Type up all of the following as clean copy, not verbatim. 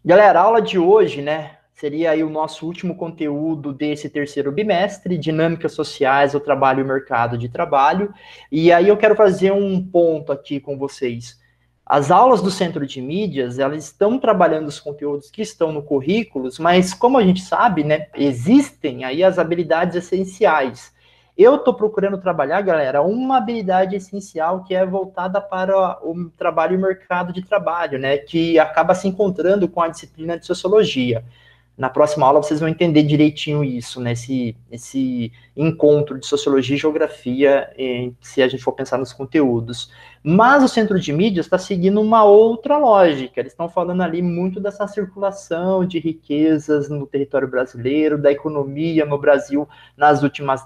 Galera, a aula de hoje, né, seria aí o nosso último conteúdo desse terceiro bimestre, dinâmicas sociais, o trabalho e o mercado de trabalho. E aí eu quero fazer um ponto aqui com vocês. As aulas do Centro de Mídias, elas estão trabalhando os conteúdos que estão no currículos, mas como a gente sabe, né, existem aí as habilidades essenciais. Eu estou procurando trabalhar, galera, uma habilidade essencial que é voltada para o trabalho e o mercado de trabalho, né? Que acaba se encontrando com a disciplina de sociologia. Na próxima aula vocês vão entender direitinho isso, né? Esse encontro de sociologia e geografia, se a gente for pensar nos conteúdos. Mas o Centro de Mídias está seguindo uma outra lógica. Eles estão falando ali muito dessa circulação de riquezas no território brasileiro, da economia no Brasil nas últimas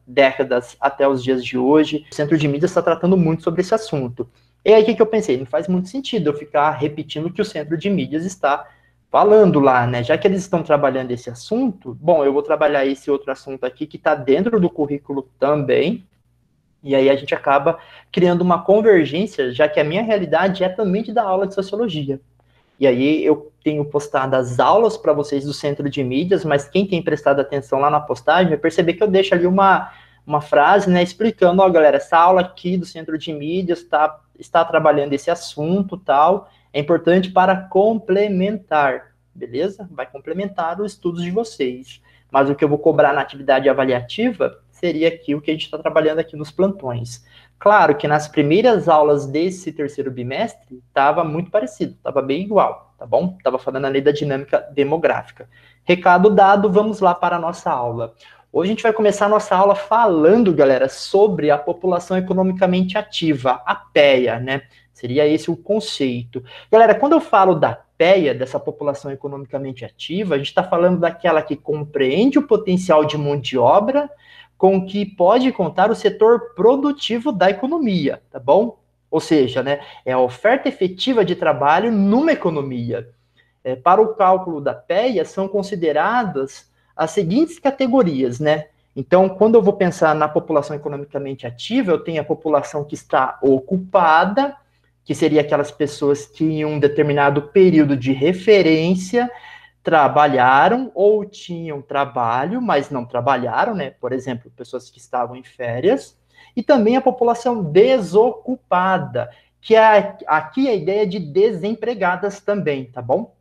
décadas até os dias de hoje. O Centro de Mídias está tratando muito sobre esse assunto. E aí o que eu pensei? Não faz muito sentido eu ficar repetindo o que o Centro de Mídias está falando lá, né? Já que eles estão trabalhando esse assunto, bom, eu vou trabalhar esse outro assunto aqui que está dentro do currículo também, e aí a gente acaba criando uma convergência, já que a minha realidade é também de dar aula de sociologia. E aí eu tenho postado as aulas para vocês do Centro de Mídias, mas quem tem prestado atenção lá na postagem vai perceber que eu deixo ali uma frase, né, explicando, ó, galera, essa aula aqui do Centro de Mídias está trabalhando esse assunto, tal, é importante para complementar, beleza? Vai complementar os estudos de vocês. Mas o que eu vou cobrar na atividade avaliativa seria aqui o que a gente está trabalhando aqui nos plantões. Claro que nas primeiras aulas desse terceiro bimestre estava muito parecido, estava bem igual, tá bom? Estava falando ali da dinâmica demográfica. Recado dado, vamos lá para a nossa aula. Hoje a gente vai começar a nossa aula falando, galera, sobre a população economicamente ativa, a PEA, né? Seria esse o conceito. Galera, quando eu falo da PEA, dessa população economicamente ativa, a gente está falando daquela que compreende o potencial de mão de obra com que pode contar o setor produtivo da economia, tá bom? Ou seja, né, é a oferta efetiva de trabalho numa economia. Para o cálculo da PEA, são consideradas as seguintes categorias, né? Então, quando eu vou pensar na população economicamente ativa, eu tenho a população que está ocupada, que seria aquelas pessoas que em um determinado período de referência trabalharam ou tinham trabalho, mas não trabalharam, né? Por exemplo, pessoas que estavam em férias, e também a população desocupada, que é aqui a ideia de desempregadas também, tá bom?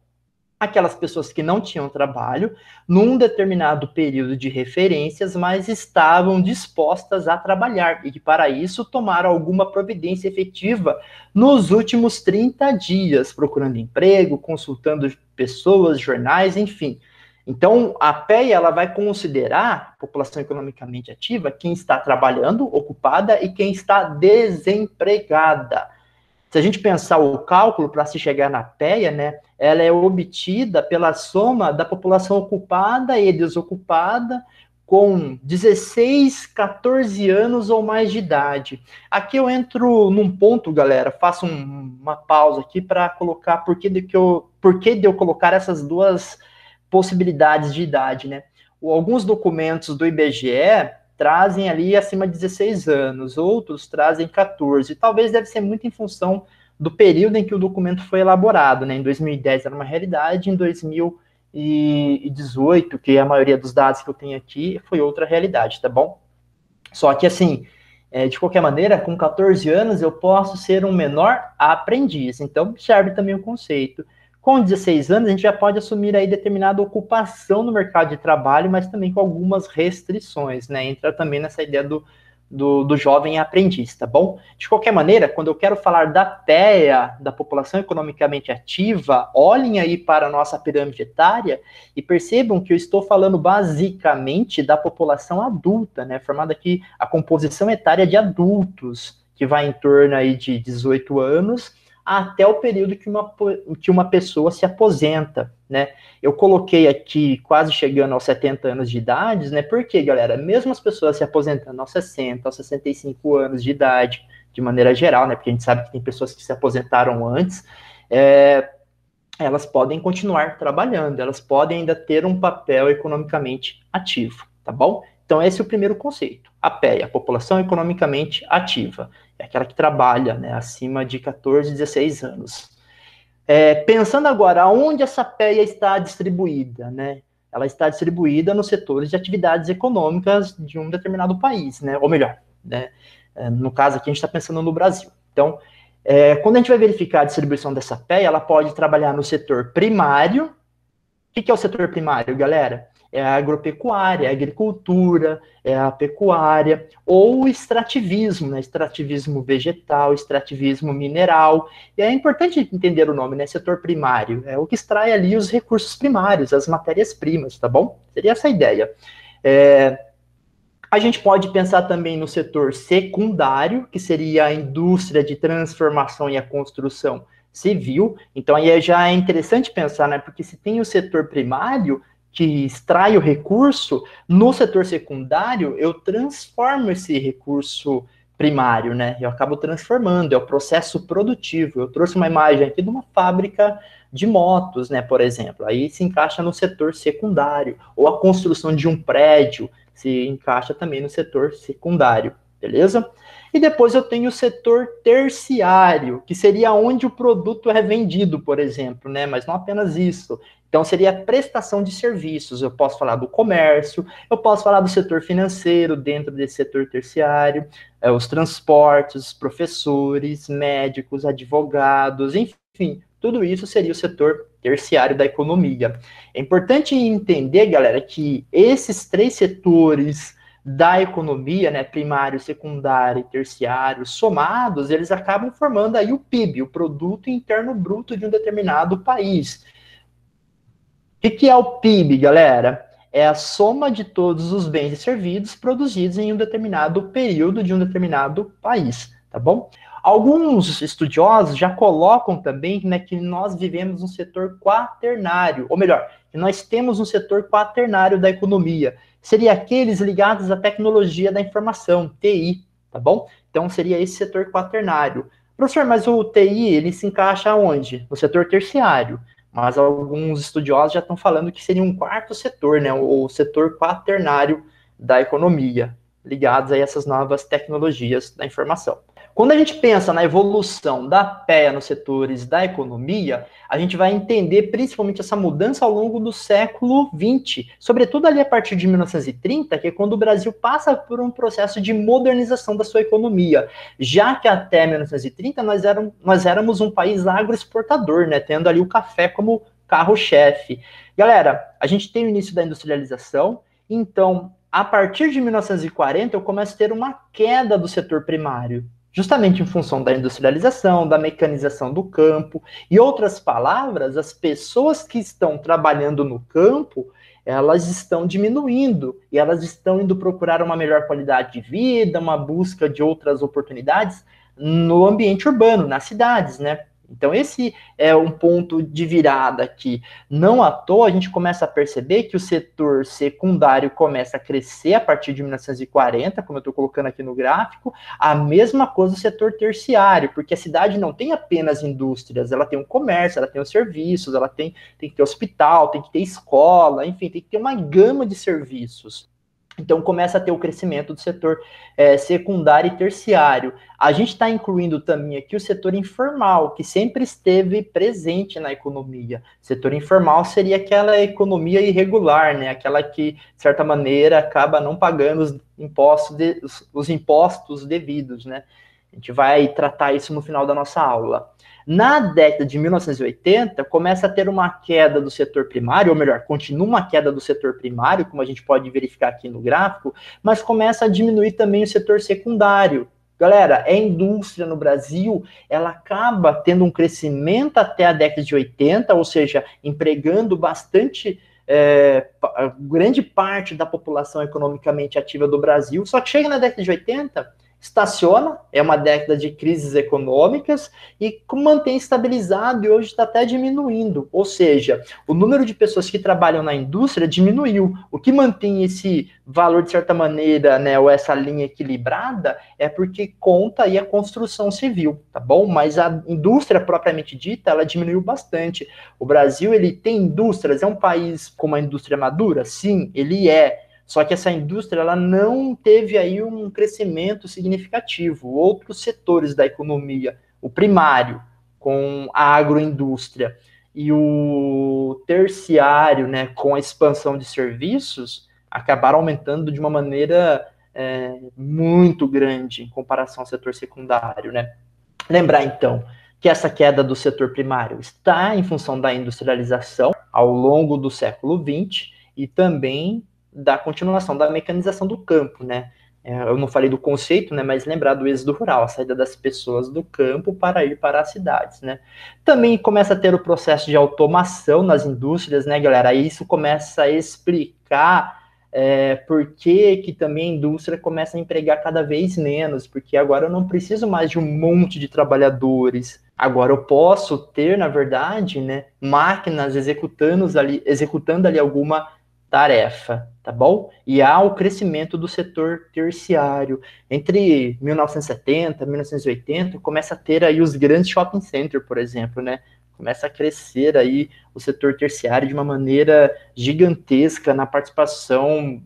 Aquelas pessoas que não tinham trabalho num determinado período de referências, mas estavam dispostas a trabalhar e que, para isso, tomaram alguma providência efetiva nos últimos 30 dias, procurando emprego, consultando pessoas, jornais, enfim. Então, a PEA ela vai considerar a população economicamente ativa quem está trabalhando, ocupada, e quem está desempregada. Se a gente pensar o cálculo para se chegar na PEA, né, ela é obtida pela soma da população ocupada e desocupada com 16, 14 anos ou mais de idade. Aqui eu entro num ponto, galera, faço uma pausa aqui para colocar por que de eu colocar essas duas possibilidades de idade, né? Alguns documentos do IBGE trazem ali acima de 16 anos, outros trazem 14. Talvez deve ser muito em função do período em que o documento foi elaborado, né? Em 2010 era uma realidade, em 2018, que é a maioria dos dados que eu tenho aqui, foi outra realidade, tá bom? Só que assim, de qualquer maneira, com 14 anos eu posso ser um menor aprendiz, então serve também o conceito. Com 16 anos, a gente já pode assumir aí determinada ocupação no mercado de trabalho, mas também com algumas restrições, né? Entra também nessa ideia do jovem aprendiz, tá bom? De qualquer maneira, quando eu quero falar da PEA, da população economicamente ativa, olhem aí para a nossa pirâmide etária e percebam que eu estou falando basicamente da população adulta, né? Formada aqui a composição etária de adultos, que vai em torno aí de 18 anos, até o período que uma pessoa se aposenta, né? Eu coloquei aqui quase chegando aos 70 anos de idade, né? Porque, galera, mesmo as pessoas se aposentando aos 60, aos 65 anos de idade, de maneira geral, né? Porque a gente sabe que tem pessoas que se aposentaram antes, elas podem continuar trabalhando, elas podem ainda ter um papel economicamente ativo, tá bom? Então, esse é o primeiro conceito. A PEA, a população economicamente ativa. É aquela que trabalha, né, acima de 14, 16 anos. Pensando agora, onde essa PEA está distribuída, né? Ela está distribuída nos setores de atividades econômicas de um determinado país, né? Ou melhor, né? No caso aqui a gente está pensando no Brasil. Então, quando a gente vai verificar a distribuição dessa PEA, ela pode trabalhar no setor primário. O que é o setor primário, galera? É a agropecuária, é a agricultura, é a pecuária, ou o extrativismo, né? Extrativismo vegetal, extrativismo mineral. E é importante entender o nome, né? Setor primário. É o que extrai ali os recursos primários, as matérias-primas, tá bom? Seria essa a ideia. A gente pode pensar também no setor secundário, que seria a indústria de transformação e a construção civil. Então, aí já é interessante pensar, né? Porque se tem o setor primário, que extrai o recurso, no setor secundário, eu transformo esse recurso primário, né? Eu acabo transformando, é o processo produtivo. Eu trouxe uma imagem aqui de uma fábrica de motos, né, por exemplo. Aí se encaixa no setor secundário, ou a construção de um prédio se encaixa também no setor secundário, beleza? E depois eu tenho o setor terciário, que seria onde o produto é vendido, por exemplo, né? Mas não apenas isso. Então, seria a prestação de serviços. Eu posso falar do comércio, eu posso falar do setor financeiro dentro desse setor terciário, os transportes, os professores, médicos, advogados, enfim, tudo isso seria o setor terciário da economia. É importante entender, galera, que esses três setores da economia, né, primário, secundário e terciário, somados, eles acabam formando aí o PIB, o Produto Interno Bruto de um determinado país. O que é o PIB, galera? É a soma de todos os bens e serviços produzidos em um determinado período de um determinado país, tá bom? Alguns estudiosos já colocam também, né, que nós vivemos um setor quaternário, ou melhor, que nós temos um setor quaternário da economia. Seria aqueles ligados à tecnologia da informação, TI, tá bom? Então seria esse setor quaternário. Professor, mas o TI, ele se encaixa onde? No setor terciário. Mas alguns estudiosos já estão falando que seria um quarto setor, né, o setor quaternário da economia, ligados a essas novas tecnologias da informação. Quando a gente pensa na evolução da PEA nos setores da economia, a gente vai entender principalmente essa mudança ao longo do século XX, sobretudo ali a partir de 1930, que é quando o Brasil passa por um processo de modernização da sua economia, já que até 1930 nós éramos um país agroexportador, né, tendo ali o café como carro-chefe. Galera, a gente tem o início da industrialização, então, a partir de 1940, eu começo a ter uma queda do setor primário, justamente em função da industrialização, da mecanização do campo. Em outras palavras, as pessoas que estão trabalhando no campo, elas estão diminuindo e elas estão indo procurar uma melhor qualidade de vida, uma busca de outras oportunidades no ambiente urbano, nas cidades, né? Então, esse é um ponto de virada que, não à toa, a gente começa a perceber que o setor secundário começa a crescer a partir de 1940, como eu estou colocando aqui no gráfico, a mesma coisa o setor terciário, porque a cidade não tem apenas indústrias, ela tem um comércio, ela tem os serviços, ela tem que ter hospital, tem que ter escola, enfim, tem que ter uma gama de serviços. Então, começa a ter o crescimento do setor secundário e terciário. A gente está incluindo também aqui o setor informal, que sempre esteve presente na economia. O setor informal seria aquela economia irregular, né? Aquela que, de certa maneira, acaba não pagando os impostos devidos, né? A gente vai tratar isso no final da nossa aula. Na década de 1980, começa a ter uma queda do setor primário, ou melhor, continua uma queda do setor primário, como a gente pode verificar aqui no gráfico, mas começa a diminuir também o setor secundário. Galera, a indústria no Brasil, ela acaba tendo um crescimento até a década de 80, ou seja, empregando bastante, grande parte da população economicamente ativa do Brasil, só que chega na década de 80, estaciona, é uma década de crises econômicas e mantém estabilizado e hoje está até diminuindo. Ou seja, o número de pessoas que trabalham na indústria diminuiu. O que mantém esse valor, de certa maneira, né, ou essa linha equilibrada, é porque conta aí a construção civil, tá bom? Mas a indústria propriamente dita, ela diminuiu bastante. O Brasil, ele tem indústrias, é um país com uma indústria madura? Sim, ele é. Só que essa indústria ela não teve aí um crescimento significativo. Outros setores da economia, o primário, com a agroindústria e o terciário, né, com a expansão de serviços, acabaram aumentando de uma maneira muito grande em comparação ao setor secundário, né? Lembrar, então, que essa queda do setor primário está em função da industrialização ao longo do século XX e também da continuação da mecanização do campo, né? Eu não falei do conceito, né, mas lembrar do êxodo rural, a saída das pessoas do campo para ir para as cidades, né? Também começa a ter o processo de automação nas indústrias, né, galera? Aí isso começa a explicar por que também a indústria começa a empregar cada vez menos, porque agora eu não preciso mais de um monte de trabalhadores. Agora eu posso ter, na verdade, né, máquinas executando ali alguma tarefa, tá bom? E há o crescimento do setor terciário. Entre 1970 e 1980, começa a ter aí os grandes shopping centers, por exemplo, né? Começa a crescer aí o setor terciário de uma maneira gigantesca na participação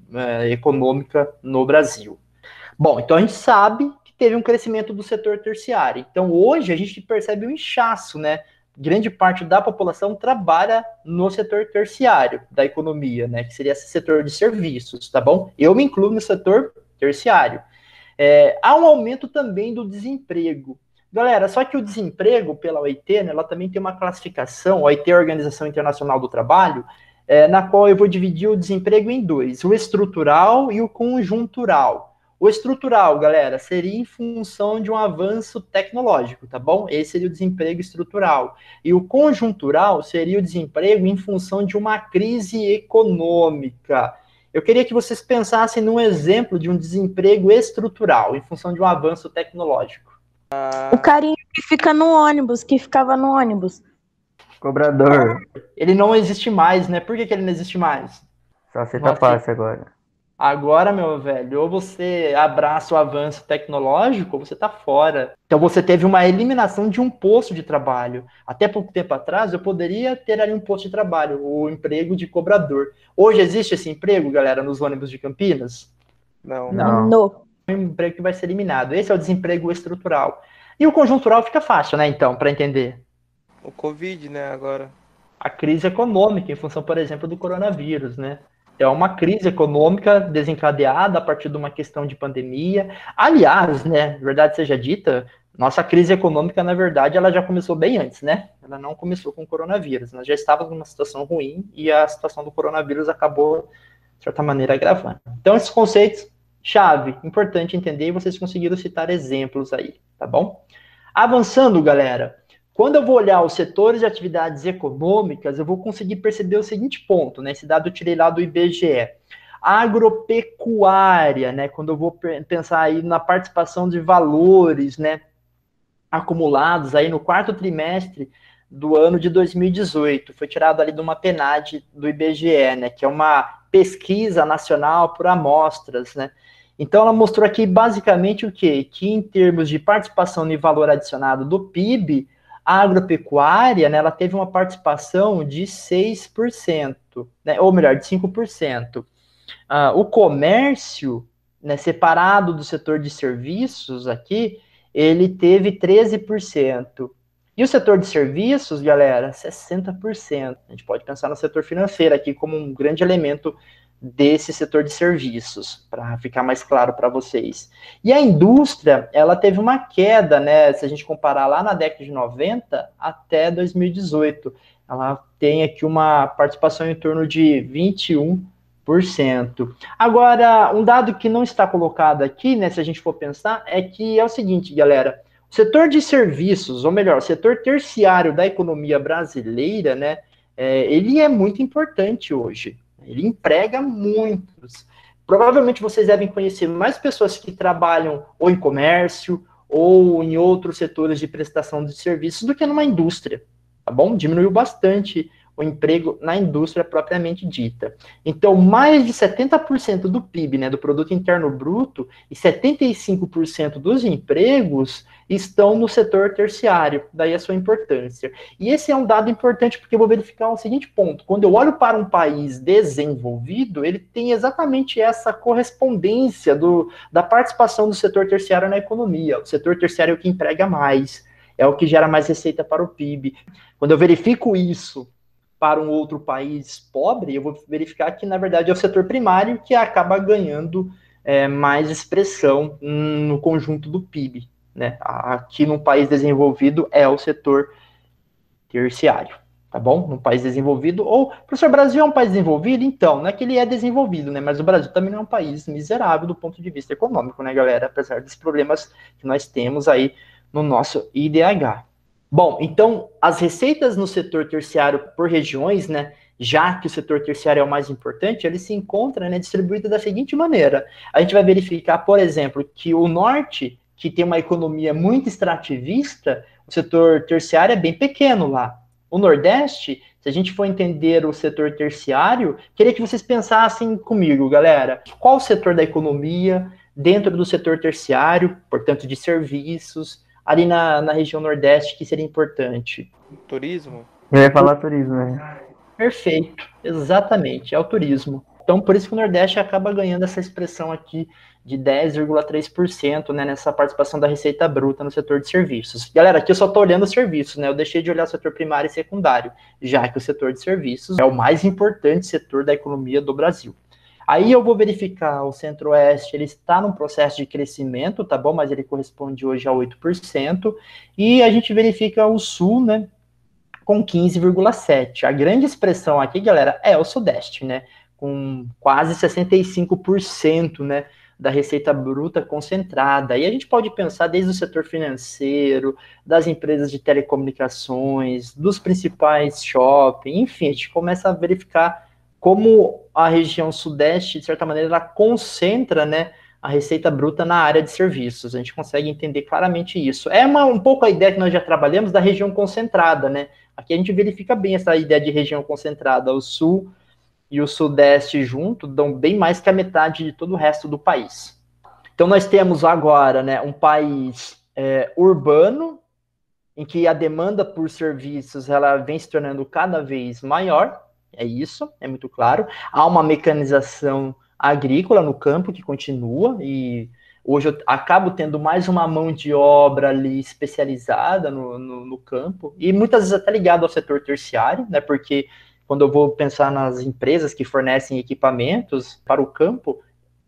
econômica no Brasil. Bom, então a gente sabe que teve um crescimento do setor terciário. Então hoje a gente percebe um inchaço, né? Grande parte da população trabalha no setor terciário da economia, né? Que seria esse setor de serviços, tá bom? Eu me incluo no setor terciário. Há um aumento também do desemprego. Galera, só que o desemprego pela OIT, né, ela também tem uma classificação, a OIT é a Organização Internacional do Trabalho, na qual eu vou dividir o desemprego em dois, o estrutural e o conjuntural. O estrutural, galera, seria em função de um avanço tecnológico, tá bom? Esse seria o desemprego estrutural. E o conjuntural seria o desemprego em função de uma crise econômica. Eu queria que vocês pensassem num exemplo de um desemprego estrutural, em função de um avanço tecnológico. O carinha que fica no ônibus, que ficava no ônibus. Cobrador. Ele não existe mais, né? Por que ele não existe mais? Só aceita passe agora. Agora, meu velho, ou você abraça o avanço tecnológico, ou você tá fora. Então você teve uma eliminação de um posto de trabalho. Até pouco tempo atrás, eu poderia ter ali um posto de trabalho, o emprego de cobrador. Hoje existe esse emprego, galera, nos ônibus de Campinas? Não. É um emprego que vai ser eliminado. Esse é o desemprego estrutural. E o conjuntural fica fácil, né, então, para entender. O Covid, né, agora. A crise econômica, em função, por exemplo, do coronavírus, né? É uma crise econômica desencadeada a partir de uma questão de pandemia. Aliás, né, verdade seja dita, nossa crise econômica, na verdade, ela já começou bem antes, né? Ela não começou com o coronavírus. Nós já estávamos numa situação ruim e a situação do coronavírus acabou, de certa maneira, agravando. Então, esses conceitos, chave, importante entender, e vocês conseguiram citar exemplos aí, tá bom? Avançando, galera, quando eu vou olhar os setores de atividades econômicas, eu vou conseguir perceber o seguinte ponto, né? Esse dado eu tirei lá do IBGE. A agropecuária, né? Quando eu vou pensar aí na participação de valores, né? Acumulados aí no quarto trimestre do ano de 2018. Foi tirado ali de uma PNAD do IBGE, né? Que é uma pesquisa nacional por amostras, né? Então, ela mostrou aqui basicamente o quê? Que em termos de participação e valor adicionado do PIB, a agropecuária, né, ela teve uma participação de 6%, né, ou melhor, de 5%. O comércio, né, separado do setor de serviços aqui, ele teve 13%. E o setor de serviços, galera, 60%. A gente pode pensar no setor financeiro aqui como um grande elemento desse setor de serviços, para ficar mais claro para vocês. E a indústria, ela teve uma queda, né, se a gente comparar lá na década de 90 até 2018, ela tem aqui uma participação em torno de 21%. Agora, um dado que não está colocado aqui, né, se a gente for pensar, é que é o seguinte, galera, o setor de serviços, ou melhor, o setor terciário da economia brasileira, né, ele é muito importante hoje. Ele emprega muitos. Provavelmente vocês devem conhecer mais pessoas que trabalham ou em comércio ou em outros setores de prestação de serviços do que numa indústria, tá bom? Diminuiu bastante o emprego na indústria propriamente dita. Então, mais de 70% do PIB, né, do Produto Interno Bruto, e 75% dos empregos estão no setor terciário, daí a sua importância. E esse é um dado importante porque eu vou verificar o seguinte ponto, quando eu olho para um país desenvolvido, ele tem exatamente essa correspondência da participação do setor terciário na economia. O setor terciário é o que emprega mais. é o que gera mais receita para o PIB. Quando eu verifico isso para um outro país pobre, eu vou verificar que, na verdade, é o setor primário que acaba ganhando mais expressão no conjunto do PIB. Né? Aqui no país desenvolvido é o setor terciário, tá bom? No país desenvolvido, ou, professor, o Brasil é um país desenvolvido? Então, não é que ele é desenvolvido, né? Mas o Brasil também não é um país miserável do ponto de vista econômico, né, galera? Apesar dos problemas que nós temos aí no nosso IDH. Bom, então, as receitas no setor terciário por regiões, né, já que o setor terciário é o mais importante, ele se encontra, né, distribuído da seguinte maneira. A gente vai verificar, por exemplo, que o norte, que tem uma economia muito extrativista, o setor terciário é bem pequeno lá. O nordeste, se a gente for entender o setor terciário, queria que vocês pensassem comigo, galera, qual o setor da economia dentro do setor terciário, portanto, de serviços, ali na região nordeste, que seria importante? Turismo? Eu ia falar turismo, né? Perfeito, exatamente, é o turismo. Então, por isso que o Nordeste acaba ganhando essa expressão aqui de 10,3%, né, nessa participação da receita bruta no setor de serviços. Galera, aqui eu só estou olhando os serviços, né? Eu deixei de olhar o setor primário e secundário, já que o setor de serviços é o mais importante setor da economia do Brasil. Aí eu vou verificar o Centro-Oeste, ele está num processo de crescimento, tá bom? Mas ele corresponde hoje a 8%. E a gente verifica o Sul, né, com 15,7%. A grande expressão aqui, galera, é o Sudeste, né? Com quase 65%, né, da receita bruta concentrada. E a gente pode pensar desde o setor financeiro, das empresas de telecomunicações, dos principais shopping, enfim, a gente começa a verificar como a região Sudeste, de certa maneira, ela concentra, né, a receita bruta na área de serviços. A gente consegue entender claramente isso. É um pouco a ideia que nós já trabalhamos da região concentrada, né? Aqui a gente verifica bem essa ideia de região concentrada. O Sul e o Sudeste junto dão bem mais que a metade de todo o resto do país. Então nós temos agora, né, um país urbano, em que a demanda por serviços ela vem se tornando cada vez maior, é isso, é muito claro. Há uma mecanização agrícola no campo que continua, e hoje eu acabo tendo mais uma mão de obra ali especializada no campo, e muitas vezes até ligado ao setor terciário, né, porque quando eu vou pensar nas empresas que fornecem equipamentos para o campo,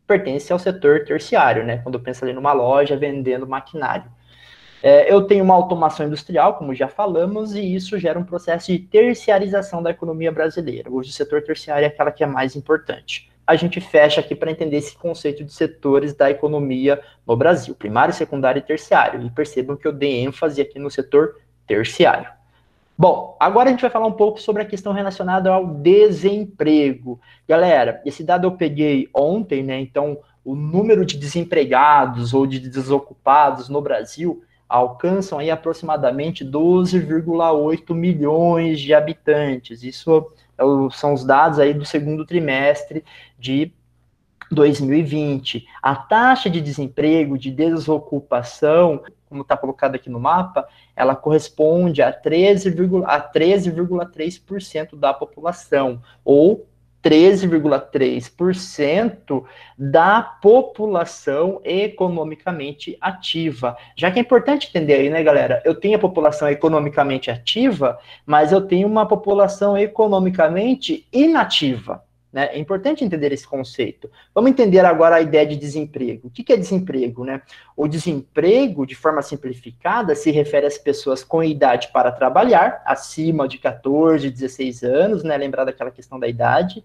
pertence ao setor terciário, né, quando eu penso ali numa loja vendendo maquinário. Eu tenho uma automação industrial, como já falamos, e isso gera um processo de terciarização da economia brasileira. Hoje o setor terciário é aquela que é mais importante. A gente fecha aqui para entender esse conceito de setores da economia no Brasil, primário, secundário e terciário. E percebam que eu dei ênfase aqui no setor terciário. Bom, agora a gente vai falar um pouco sobre a questão relacionada ao desemprego. Galera, esse dado eu peguei ontem, né? Então, o número de desempregados ou de desocupados no Brasil alcançam aí aproximadamente 12,8 milhões de habitantes. Isso são os dados aí do segundo trimestre de 2020. A taxa de desemprego, de desocupação, como está colocado aqui no mapa, ela corresponde a 13,3% da população, ou 13,3% da população economicamente ativa. Já que é importante entender aí, né, galera? Eu tenho a população economicamente ativa, mas eu tenho uma população economicamente inativa. Né? É importante entender esse conceito. Vamos entender agora a ideia de desemprego. O que é desemprego? Né? O desemprego, de forma simplificada, se refere às pessoas com idade para trabalhar, acima de 14, 16 anos, né? Lembrar daquela questão da idade,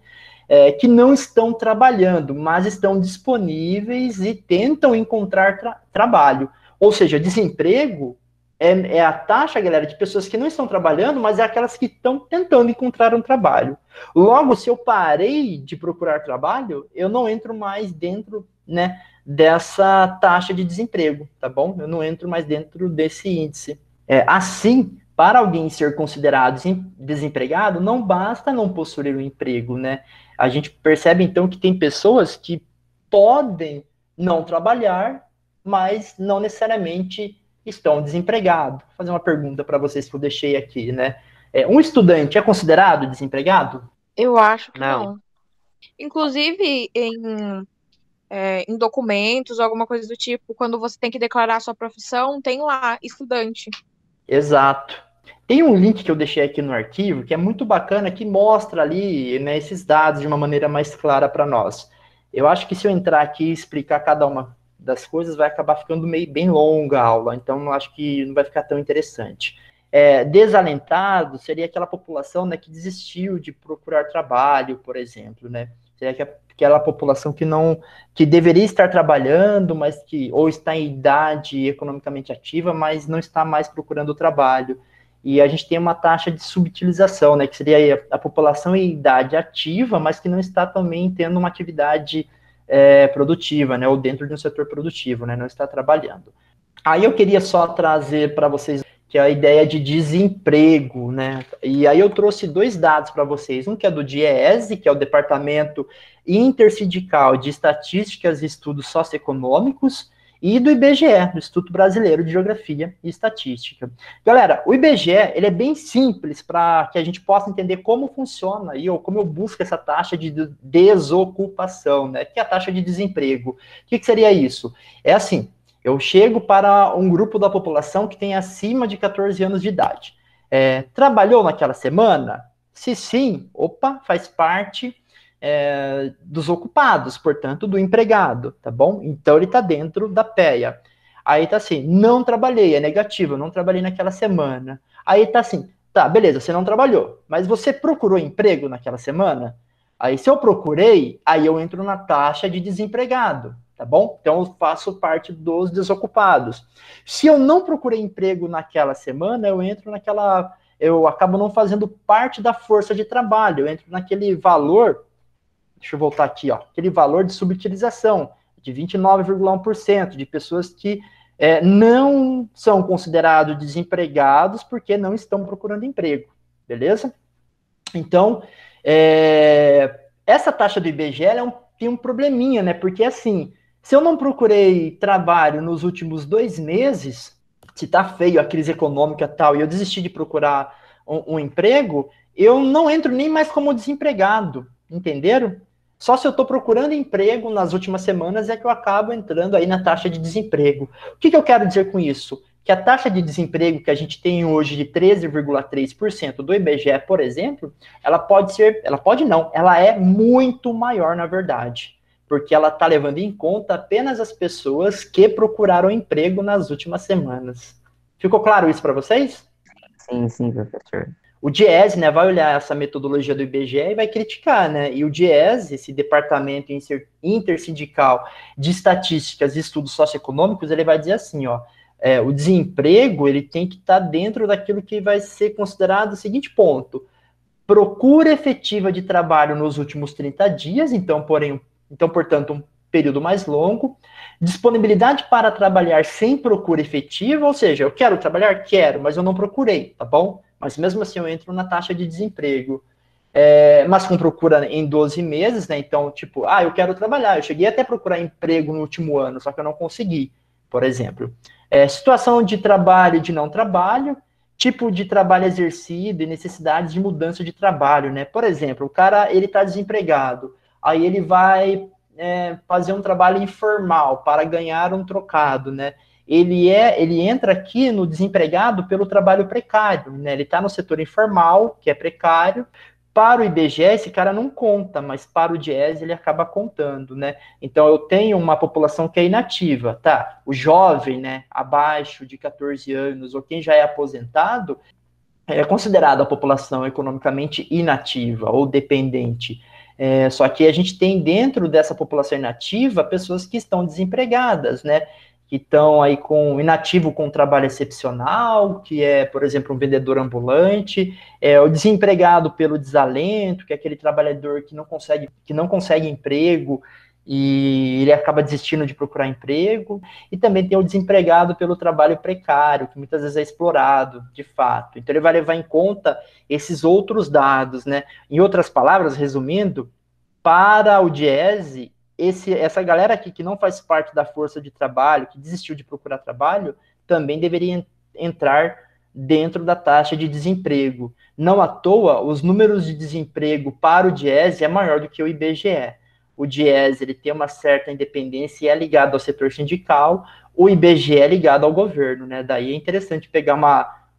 que não estão trabalhando, mas estão disponíveis e tentam encontrar trabalho. Ou seja, desemprego é a taxa, galera, de pessoas que não estão trabalhando, mas é aquelas que estão tentando encontrar um trabalho. Logo, se eu parei de procurar trabalho, eu não entro mais dentro, né, dessa taxa de desemprego, tá bom? Eu não entro mais dentro desse índice. Assim, para alguém ser considerado desempregado, não basta não possuir um emprego, né? A gente percebe, então, que tem pessoas que podem não trabalhar, mas não necessariamente estão desempregados. Vou fazer uma pergunta para vocês que eu deixei aqui, né? Um estudante é considerado desempregado? Eu acho que Não. não. Inclusive, em documentos, alguma coisa do tipo, quando você tem que declarar a sua profissão, tem lá, estudante. Exato. Tem um link que eu deixei aqui no arquivo, que é muito bacana, que mostra ali, né, esses dados de uma maneira mais clara para nós. Eu acho que se eu entrar aqui e explicar cada uma das coisas, vai acabar ficando meio bem longa a aula, então eu acho que não vai ficar tão interessante. Desalentado seria aquela população, né, que desistiu de procurar trabalho, por exemplo, né? Seria aquela população que deveria estar trabalhando, mas que ou está em idade economicamente ativa, mas não está mais procurando trabalho. E a gente tem uma taxa de subutilização, né, que seria a população em idade ativa, mas que não está também tendo uma atividade produtiva, né, ou dentro de um setor produtivo, né, não está trabalhando. Aí eu queria só trazer para vocês que é a ideia de desemprego, né? E aí eu trouxe 2 dados para vocês. Um que é do DIEESE, que é o Departamento Intersindical de Estatísticas e Estudos Socioeconômicos, e do IBGE, do Instituto Brasileiro de Geografia e Estatística. Galera, o IBGE, ele é bem simples para que a gente possa entender como funciona aí, ou como eu busco essa taxa de desocupação, né? Que é a taxa de desemprego. O que seria isso? É assim, eu chego para um grupo da população que tem acima de 14 anos de idade. Trabalhou naquela semana? Se sim, faz parte dos ocupados, portanto, do empregado, tá bom? Então, ele está dentro da PEA. Aí tá assim, não trabalhei, é negativo, não trabalhei naquela semana. Aí tá assim, tá, beleza, você não trabalhou, mas você procurou emprego naquela semana? Aí, se eu procurei, aí eu entro na taxa de desempregado, tá bom? Então, eu faço parte dos desocupados. Se eu não procurei emprego naquela semana, eu acabo não fazendo parte da força de trabalho, eu entro naquele valor, deixa eu voltar aqui, ó, aquele valor de subutilização, de 29,1% de pessoas que não são considerados desempregados porque não estão procurando emprego, beleza? Então, essa taxa do IBGE tem um probleminha, né? Porque, assim, se eu não procurei trabalho nos últimos 2 meses, se tá feio a crise econômica e tal, e eu desisti de procurar um emprego, eu não entro nem mais como desempregado, entenderam? Só se eu estou procurando emprego nas últimas semanas é que eu acabo entrando aí na taxa de desemprego. O que eu quero dizer com isso? Que a taxa de desemprego que a gente tem hoje de 13,3% do IBGE, por exemplo, ela é muito maior, na verdade, porque ela está levando em conta apenas as pessoas que procuraram emprego nas últimas semanas. Ficou claro isso para vocês? Sim, professor. O DIEESE, né, vai olhar essa metodologia do IBGE e vai criticar, né? E o DIEESE, esse Departamento Intersindical de Estatísticas e Estudos Socioeconômicos, ele vai dizer assim, ó, o desemprego, ele tem que estar dentro daquilo que vai ser considerado o seguinte ponto: procura efetiva de trabalho nos últimos 30 dias, então, portanto, um período mais longo, disponibilidade para trabalhar sem procura efetiva, ou seja, eu quero trabalhar? Quero, mas eu não procurei, tá bom? Mas mesmo assim eu entro na taxa de desemprego. Mas com procura em 12 meses, né? Então, tipo, eu quero trabalhar, eu cheguei até a procurar emprego no último ano, só que eu não consegui, por exemplo. Situação de trabalho e de não trabalho, tipo de trabalho exercido e necessidades de mudança de trabalho, né? Por exemplo, o cara, ele está desempregado, aí ele vai fazer um trabalho informal para ganhar um trocado, né? Ele entra aqui no desempregado pelo trabalho precário, né? Ele está no setor informal, que é precário. Para o IBGE, esse cara não conta, mas para o DIEESE ele acaba contando, né? Então, eu tenho uma população que é inativa, tá? O jovem, né, abaixo de 14 anos, ou quem já é aposentado, é considerado a população economicamente inativa ou dependente. Só que a gente tem dentro dessa população inativa pessoas que estão desempregadas, né? Que estão aí inativo com trabalho excepcional, que é, por exemplo, um vendedor ambulante, o desempregado pelo desalento, que é aquele trabalhador que não consegue emprego e ele acaba desistindo de procurar emprego, e também tem o desempregado pelo trabalho precário, que muitas vezes é explorado, de fato. Então, ele vai levar em conta esses outros dados, né? Em outras palavras, resumindo, para o DIEESE, essa galera aqui que não faz parte da força de trabalho, que desistiu de procurar trabalho, também deveria entrar dentro da taxa de desemprego. Não à toa, os números de desemprego para o DIEESE é maior do que o IBGE. O DIEESE ele tem uma certa independência e é ligado ao setor sindical, o IBGE é ligado ao governo, né? Daí é interessante pegar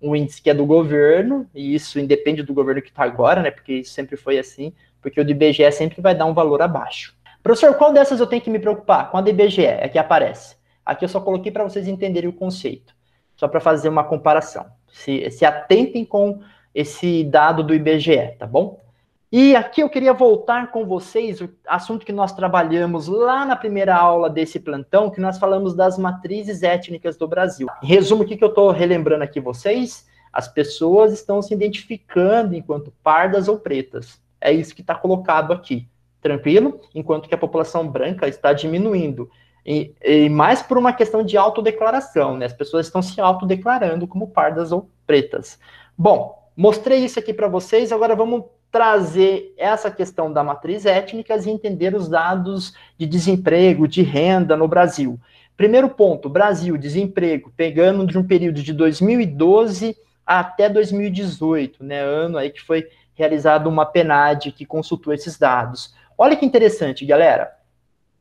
um índice que é do governo, e isso independe do governo que está agora, né? Porque isso sempre foi assim, porque o do IBGE sempre vai dar um valor abaixo. Professor, qual dessas eu tenho que me preocupar? Com a do IBGE, é que aparece. Aqui eu só coloquei para vocês entenderem o conceito, só para fazer uma comparação. Se atentem com esse dado do IBGE, tá bom? E aqui eu queria voltar com vocês o assunto que nós trabalhamos lá na primeira aula desse plantão, que nós falamos das matrizes étnicas do Brasil. Em resumo, o que eu estou relembrando aqui vocês? As pessoas estão se identificando enquanto pardas ou pretas. É isso que está colocado aqui. Tranquilo? Enquanto que a população branca está diminuindo. E mais por uma questão de autodeclaração, né? As pessoas estão se autodeclarando como pardas ou pretas. Bom, mostrei isso aqui para vocês, agora vamos trazer essa questão da matriz étnicas e entender os dados de desemprego, de renda no Brasil. Primeiro ponto, Brasil, desemprego, pegando de um período de 2012 até 2018, né? Ano aí que foi realizado uma PNAD que consultou esses dados. Olha que interessante, galera.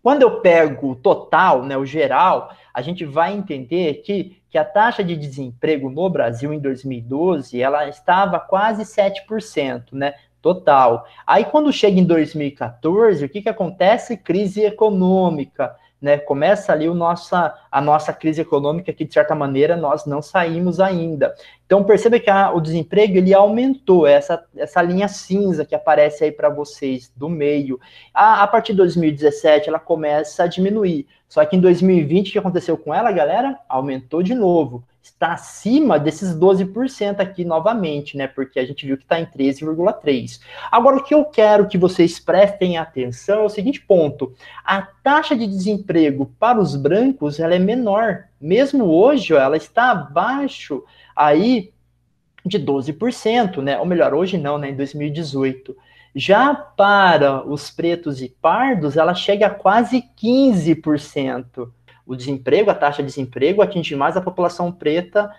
Quando eu pego o total, né, o geral, a gente vai entender que a taxa de desemprego no Brasil em 2012, ela estava quase 7%, né, total. Aí quando chega em 2014, o que acontece? Crise econômica, né, começa ali a nossa crise econômica que, de certa maneira, nós não saímos ainda. Então, perceba que o desemprego, ele aumentou, essa linha cinza que aparece aí para vocês, do meio. A partir de 2017, ela começa a diminuir. Só que em 2020, o que aconteceu com ela, galera? Aumentou de novo. Está acima desses 12% aqui novamente, né? Porque a gente viu que está em 13,3%. Agora, o que eu quero que vocês prestem atenção é o seguinte ponto. A taxa de desemprego para os brancos, ela é menor. Mesmo hoje, ó, ela está abaixo aí de 12%, né? Ou melhor, hoje não, né? Em 2018. Já para os pretos e pardos, ela chega a quase 15%. O desemprego, a taxa de desemprego atinge mais a população preta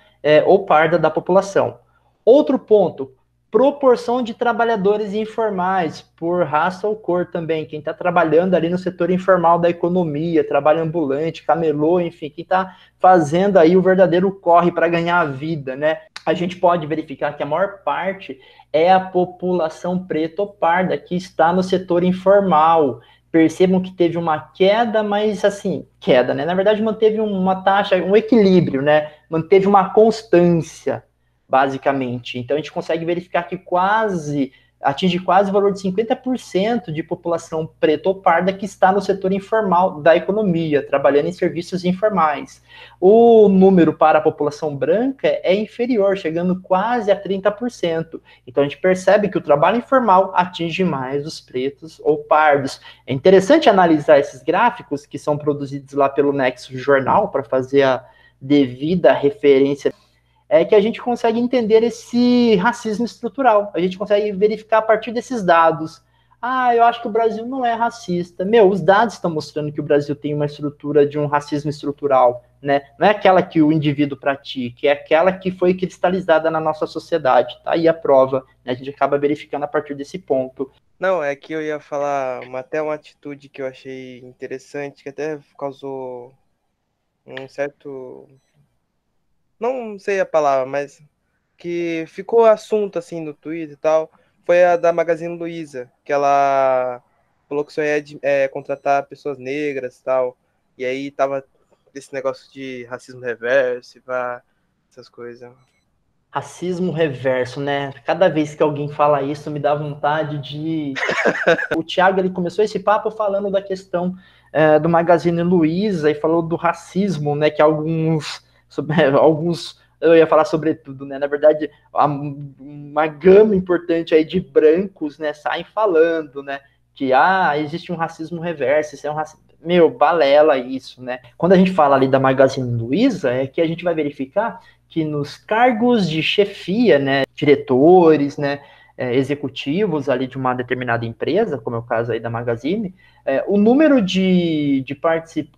ou parda da população. Outro ponto, proporção de trabalhadores informais, por raça ou cor também, quem está trabalhando ali no setor informal da economia, trabalho ambulante, camelô, enfim, quem está fazendo aí o verdadeiro corre para ganhar a vida, né? A gente pode verificar que a maior parte é a população preta ou parda que está no setor informal. Percebam que teve uma queda, mas assim, queda, né? Na verdade, manteve uma taxa, um equilíbrio, né? Manteve uma constância, basicamente. Então, a gente consegue verificar que atinge quase o valor de 50% de população preta ou parda que está no setor informal da economia, trabalhando em serviços informais. O número para a população branca é inferior, chegando quase a 30%. Então, a gente percebe que o trabalho informal atinge mais os pretos ou pardos. É interessante analisar esses gráficos que são produzidos lá pelo Nexo Jornal para fazer a devida referência, que a gente consegue entender esse racismo estrutural. A gente consegue verificar a partir desses dados. Eu acho que o Brasil não é racista. Os dados estão mostrando que o Brasil tem uma estrutura de um racismo estrutural, né? Não é aquela que o indivíduo pratica, é aquela que foi cristalizada na nossa sociedade. Tá aí a prova, né? A gente acaba verificando a partir desse ponto. Não, é que eu ia falar até uma atitude que eu achei interessante, que até causou um certo... Não sei a palavra, mas que ficou assunto assim no Twitter e tal, foi a da Magazine Luiza, que ela falou que só ia contratar pessoas negras e tal, e aí tava esse negócio de racismo reverso, essas coisas. Racismo reverso, né? Cada vez que alguém fala isso, me dá vontade de... O Thiago, ele começou esse papo falando da questão do Magazine Luiza e falou do racismo, né? Que alguns, eu ia falar sobretudo, né? Na verdade, uma gama importante aí de brancos, né? Saem falando, né? Que, existe um racismo reverso, isso é um racismo... balela isso, né? Quando a gente fala ali da Magazine Luiza, é que a gente vai verificar que nos cargos de chefia, né, diretores, né, executivos ali de uma determinada empresa, como é o caso aí da Magazine, o número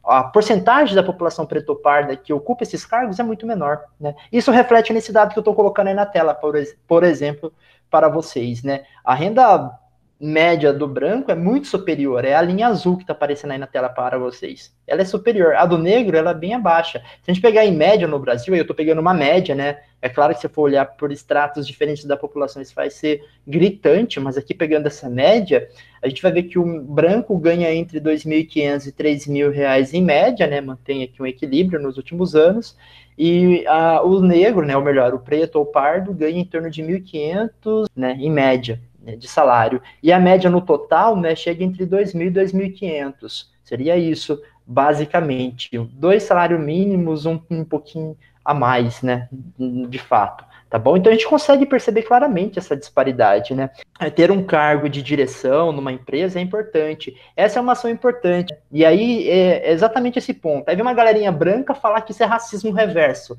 a porcentagem da população preta ou parda que ocupa esses cargos é muito menor, né? Isso reflete nesse dado que eu estou colocando aí na tela, por exemplo, para vocês, né? A renda média do branco é muito superior, é a linha azul que está aparecendo aí na tela para vocês. Ela é superior, a do negro ela é bem abaixo. Se a gente pegar em média no Brasil, eu estou pegando uma média, né? É claro que se for olhar por estratos diferentes da população, isso vai ser gritante, mas aqui pegando essa média, a gente vai ver que o branco ganha entre R$ 2.500 e R$ 3.000 em média, né? Mantém aqui um equilíbrio nos últimos anos. E o negro, né, ou melhor, o preto ou pardo, ganha em torno de 1.500, né, em média, né, de salário. E a média no total, né, chega entre 2.000 e 2.500. Seria isso, basicamente. 2 salários mínimos, um pouquinho a mais, né, de fato. Tá bom? Então a gente consegue perceber claramente essa disparidade, né? Ter um cargo de direção numa empresa é importante. Essa é uma ação importante. E aí é exatamente esse ponto. Aí vem uma galerinha branca falar que isso é racismo reverso.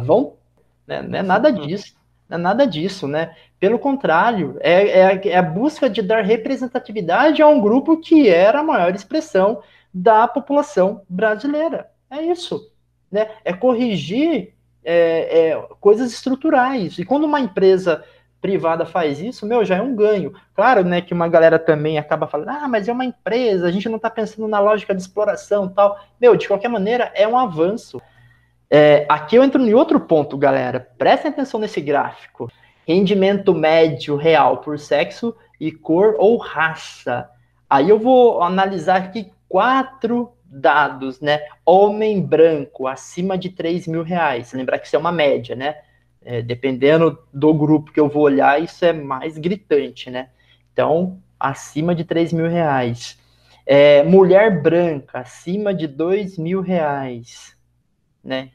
Vão, né? Não é nada disso. Não é nada disso, né? Pelo contrário, é a busca de dar representatividade a um grupo que era a maior expressão da população brasileira. É isso, né? É corrigir coisas estruturais. E quando uma empresa privada faz isso, já é um ganho. Claro, né, que uma galera também acaba falando, mas é uma empresa, a gente não está pensando na lógica de exploração e tal. De qualquer maneira, é um avanço. Aqui eu entro em outro ponto, galera. Prestem atenção nesse gráfico. Rendimento médio real por sexo e cor ou raça. Aí eu vou analisar aqui 4 dados, né? Homem branco, acima de R$ 3.000. Lembrar que isso é uma média, né? Dependendo do grupo que eu vou olhar, isso é mais gritante, né? Então, acima de R$ 3.000. Mulher branca, acima de R$ 2.000, né?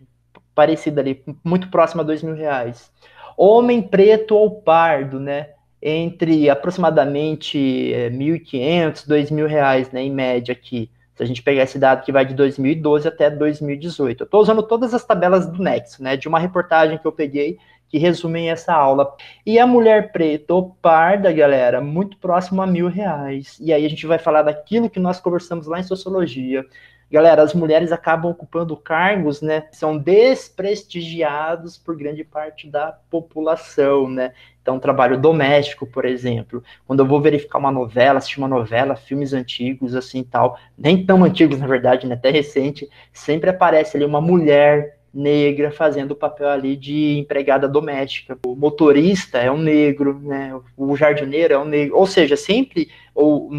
Parecida ali, muito próxima a R$ 2.000. Homem preto ou pardo, né? Entre aproximadamente R$ 1.500, R$ 2.000, né? Em média aqui. Se a gente pegar esse dado que vai de 2012 até 2018. Eu estou usando todas as tabelas do Nexo, né? De uma reportagem que eu peguei que resumem essa aula. E a mulher preta ou parda, galera, muito próximo a R$ 1.000. E aí a gente vai falar daquilo que nós conversamos lá em sociologia. Galera, as mulheres acabam ocupando cargos, né? São desprestigiados por grande parte da população, né? Então, trabalho doméstico, por exemplo. Quando eu vou verificar uma novela, assistir uma novela, filmes antigos, assim, tal, nem tão antigos, na verdade, né? Até recente, sempre aparece ali uma mulher negra fazendo o papel ali de empregada doméstica. O motorista é um negro, né? O jardineiro é um negro. Ou seja, sempre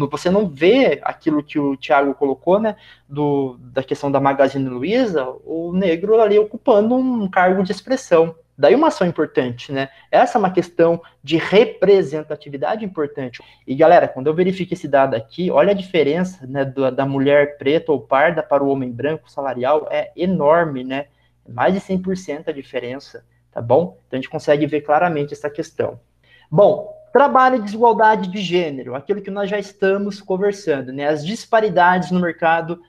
você não vê aquilo que o Thiago colocou, né? Da questão da Magazine Luiza, o negro ali ocupando um cargo de expressão. Daí uma ação importante, né? Essa é uma questão de representatividade importante. E, galera, quando eu verifico esse dado aqui, olha a diferença, né, da mulher preta ou parda para o homem branco salarial, é enorme, né? Mais de 100% a diferença, tá bom? Então a gente consegue ver claramente essa questão. Bom, trabalho e desigualdade de gênero, aquilo que nós já estamos conversando, né? As disparidades no mercado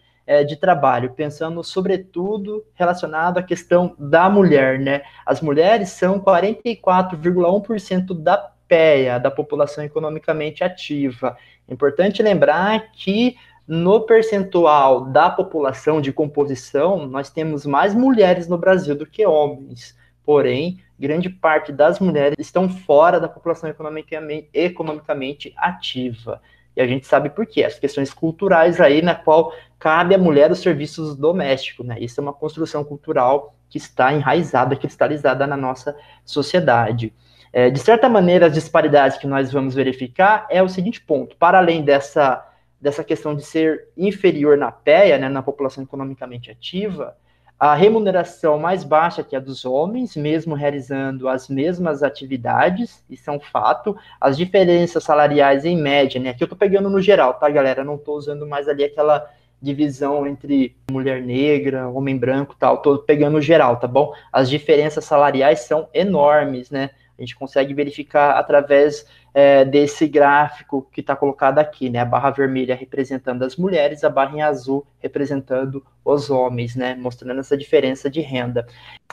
de trabalho, pensando sobretudo relacionado à questão da mulher, né? As mulheres são 44,1% da PEA, da população economicamente ativa. É importante lembrar que no percentual da população de composição, nós temos mais mulheres no Brasil do que homens. Porém, grande parte das mulheres estão fora da população economicamente ativa. E a gente sabe por quê. As questões culturais aí, na qual cabe à mulher os serviços domésticos, né? Isso é uma construção cultural que está enraizada, cristalizada na nossa sociedade. De certa maneira, as disparidades que nós vamos verificar é o seguinte ponto. Para além dessa questão de ser inferior na PEA, né, na população economicamente ativa, a remuneração mais baixa que a dos homens, mesmo realizando as mesmas atividades, isso é um fato. As diferenças salariais em média, né? Aqui eu tô pegando no geral, tá, galera? Não tô usando mais ali aquela divisão entre mulher negra, homem branco e tal. Tô pegando no geral, tá bom? As diferenças salariais são enormes, né? A gente consegue verificar através desse gráfico que está colocado aqui, né? A barra vermelha representando as mulheres, a barra em azul representando os homens, né? Mostrando essa diferença de renda.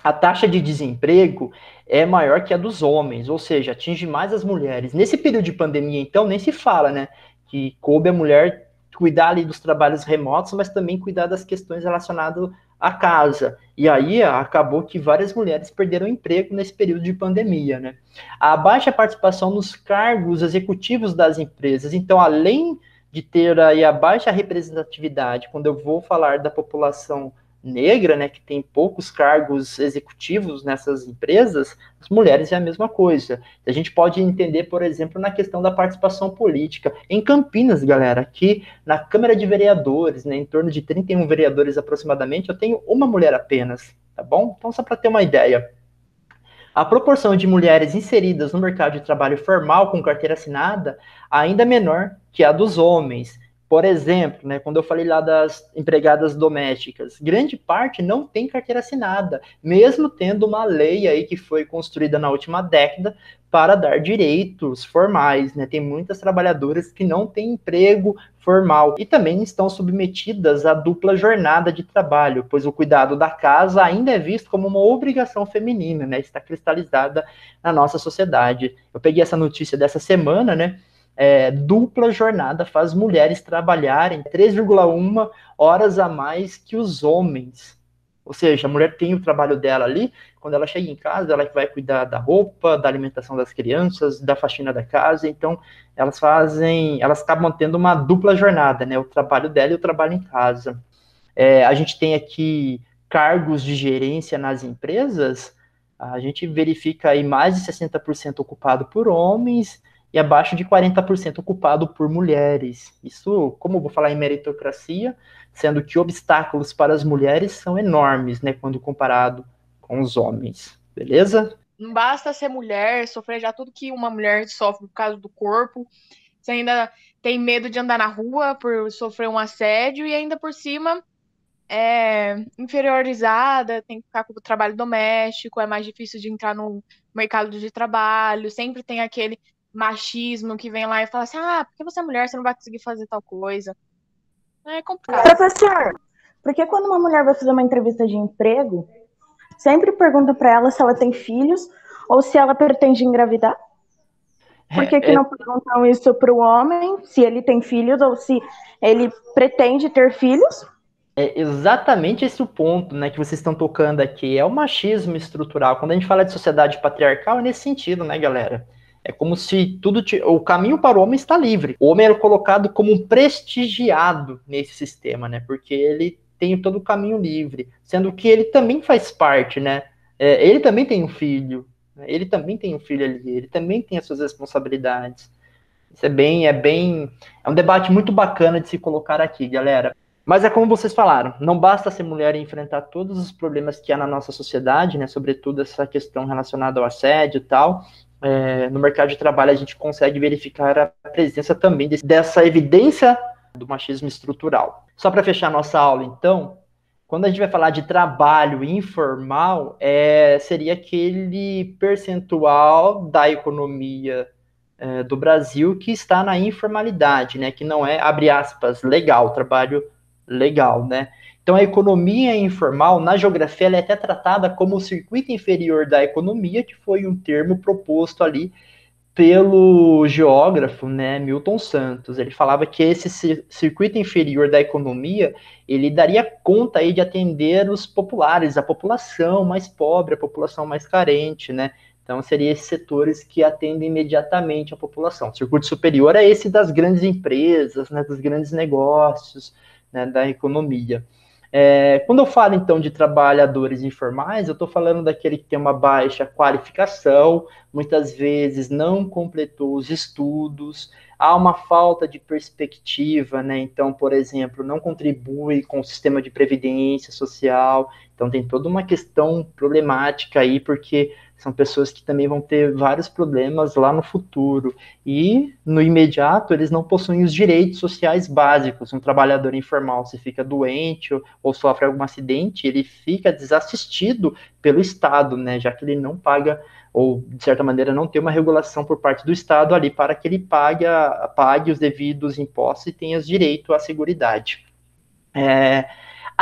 A taxa de desemprego é maior que a dos homens, ou seja, atinge mais as mulheres. Nesse período de pandemia, então, nem se fala, né? Que coube a mulher cuidar ali dos trabalhos remotos, mas também cuidar das questões relacionadas a casa. E aí acabou que várias mulheres perderam emprego nesse período de pandemia, né? A baixa participação nos cargos executivos das empresas. Então, além de ter aí a baixa representatividade, quando eu vou falar da população negra, né, que tem poucos cargos executivos nessas empresas, as mulheres é a mesma coisa. A gente pode entender, por exemplo, na questão da participação política. Em Campinas, galera, aqui na Câmara de Vereadores, né, em torno de 31 vereadores aproximadamente, eu tenho uma mulher apenas, tá bom? Então, só para ter uma ideia. A proporção de mulheres inseridas no mercado de trabalho formal com carteira assinada ainda é menor que a dos homens. Por exemplo, né, quando eu falei lá das empregadas domésticas, grande parte não tem carteira assinada, mesmo tendo uma lei aí que foi construída na última década para dar direitos formais, né? Tem muitas trabalhadoras que não têm emprego formal e também estão submetidas à dupla jornada de trabalho, pois o cuidado da casa ainda é visto como uma obrigação feminina, né? Está cristalizada na nossa sociedade. Eu peguei essa notícia dessa semana, né? Dupla jornada faz mulheres trabalharem 3,1 horas a mais que os homens. Ou seja, a mulher tem o trabalho dela ali, quando ela chega em casa, ela vai cuidar da roupa, da alimentação das crianças, da faxina da casa, então elas acabam tendo uma dupla jornada, né? O trabalho dela e o trabalho em casa. A gente tem aqui cargos de gerência nas empresas, a gente verifica aí mais de 60% ocupado por homens, e abaixo de 40% ocupado por mulheres. Isso, como eu vou falar em meritocracia, sendo que obstáculos para as mulheres são enormes, né, quando comparado com os homens, beleza? Não basta ser mulher, sofrer já tudo que uma mulher sofre por causa do corpo, você ainda tem medo de andar na rua por sofrer um assédio e ainda por cima é inferiorizada, tem que ficar com o trabalho doméstico, é mais difícil de entrar no mercado de trabalho, sempre tem aquele machismo que vem lá e fala assim, porque você é mulher, você não vai conseguir fazer tal coisa. É complicado. Professor, por que quando uma mulher vai fazer uma entrevista de emprego, sempre pergunta para ela se ela tem filhos ou se ela pretende engravidar? Por que não perguntam isso para o homem, se ele tem filhos ou se ele pretende ter filhos? É exatamente esse o ponto, né, que vocês estão tocando aqui. É o machismo estrutural. Quando a gente fala de sociedade patriarcal, é nesse sentido, né, galera? É como se o caminho para o homem está livre. O homem era colocado como um prestigiado nesse sistema, né? Porque ele tem todo o caminho livre, sendo que ele também faz parte, né? Ele também tem um filho, né? Ele também tem um filho ali, ele também tem as suas responsabilidades. Isso é um debate muito bacana de se colocar aqui, galera. Mas é como vocês falaram, não basta ser mulher e enfrentar todos os problemas que há na nossa sociedade, né? Sobretudo essa questão relacionada ao assédio e tal. No mercado de trabalho a gente consegue verificar a presença também dessa evidência do machismo estrutural. Só para fechar nossa aula, então, quando a gente vai falar de trabalho informal, seria aquele percentual da economia do Brasil que está na informalidade, né? Que não é, abre aspas, legal, trabalho legal, né? Então, a economia informal, na geografia, ela é até tratada como o circuito inferior da economia, que foi um termo proposto ali pelo geógrafo, né, Milton Santos. Ele falava que esse circuito inferior da economia, ele daria conta aí de atender os populares, a população mais pobre, a população mais carente, né? Então, seriam esses setores que atendem imediatamente a população. O circuito superior é esse das grandes empresas, né, dos grandes negócios, né, da economia. Quando eu falo, então, de trabalhadores informais, eu estou falando daquele que tem uma baixa qualificação, muitas vezes não completou os estudos, há uma falta de perspectiva, né? Então, por exemplo, não contribui com o sistema de previdência social, então tem toda uma questão problemática aí, porque são pessoas que também vão ter vários problemas lá no futuro. E, no imediato, eles não possuem os direitos sociais básicos. Um trabalhador informal, se fica doente ou sofre algum acidente, ele fica desassistido pelo Estado, né? Já que ele não paga, ou, de certa maneira, não tem uma regulação por parte do Estado ali para que ele pague os devidos impostos e tenha direito à seguridade.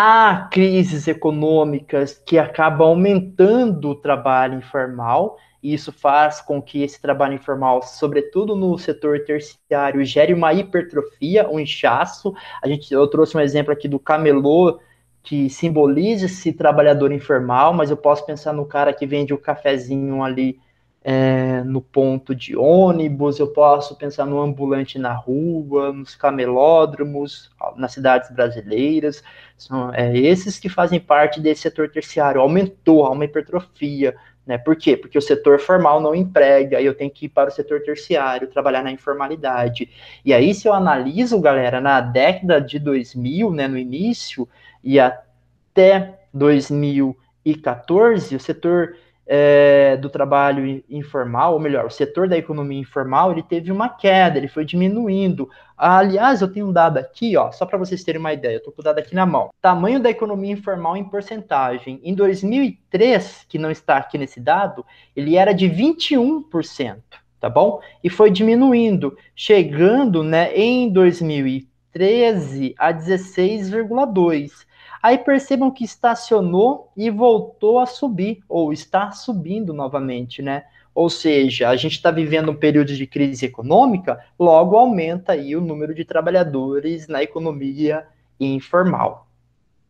Há crises econômicas que acabam aumentando o trabalho informal, e isso faz com que esse trabalho informal, sobretudo no setor terciário, gere uma hipertrofia, um inchaço. Eu trouxe um exemplo aqui do camelô, que simbolize esse trabalhador informal, mas eu posso pensar no cara que vende o cafezinho ali no ponto de ônibus, eu posso pensar no ambulante na rua, nos camelódromos, nas cidades brasileiras. São esses que fazem parte desse setor terciário. Aumentou, há uma hipertrofia. Né? Por quê? Porque o setor formal não emprega, e eu tenho que ir para o setor terciário, trabalhar na informalidade. E aí, se eu analiso, galera, na década de 2000, né, no início, e até 2014, o setor do trabalho informal, ou melhor, o setor da economia informal, ele teve uma queda, ele foi diminuindo. Aliás, eu tenho um dado aqui, ó, só para vocês terem uma ideia, eu estou com o dado aqui na mão. Tamanho da economia informal em porcentagem. Em 2003, que não está aqui nesse dado, ele era de 21%, tá bom? E foi diminuindo, chegando, né, em 2013 a 16,2%. Aí percebam que estacionou e voltou a subir, ou está subindo novamente, né? Ou seja, a gente está vivendo um período de crise econômica, logo aumenta aí o número de trabalhadores na economia informal.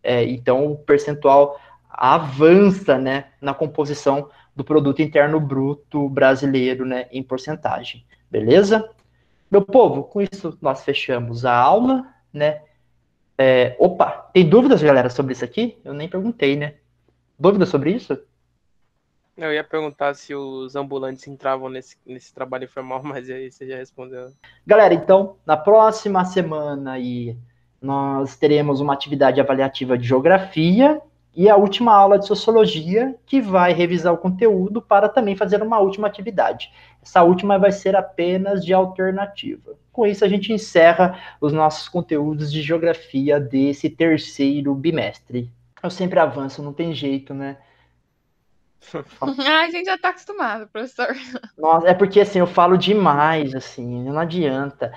Então, o percentual avança, né, na composição do produto interno bruto brasileiro, né, em porcentagem. Beleza? Meu povo, com isso nós fechamos a aula, né? Opa, tem dúvidas, galera, sobre isso aqui? Eu nem perguntei, né? Dúvidas sobre isso? Eu ia perguntar se os ambulantes entravam nesse trabalho informal, mas aí você já respondeu. Galera, então, na próxima semana aí, nós teremos uma atividade avaliativa de geografia e a última aula de sociologia, que vai revisar o conteúdo para também fazer uma última atividade. Essa última vai ser apenas de alternativa. Com isso, a gente encerra os nossos conteúdos de geografia desse terceiro bimestre. Eu sempre avanço, não tem jeito, né? A gente já tá acostumado, professor. Nossa, é porque assim, eu falo demais, assim, não adianta.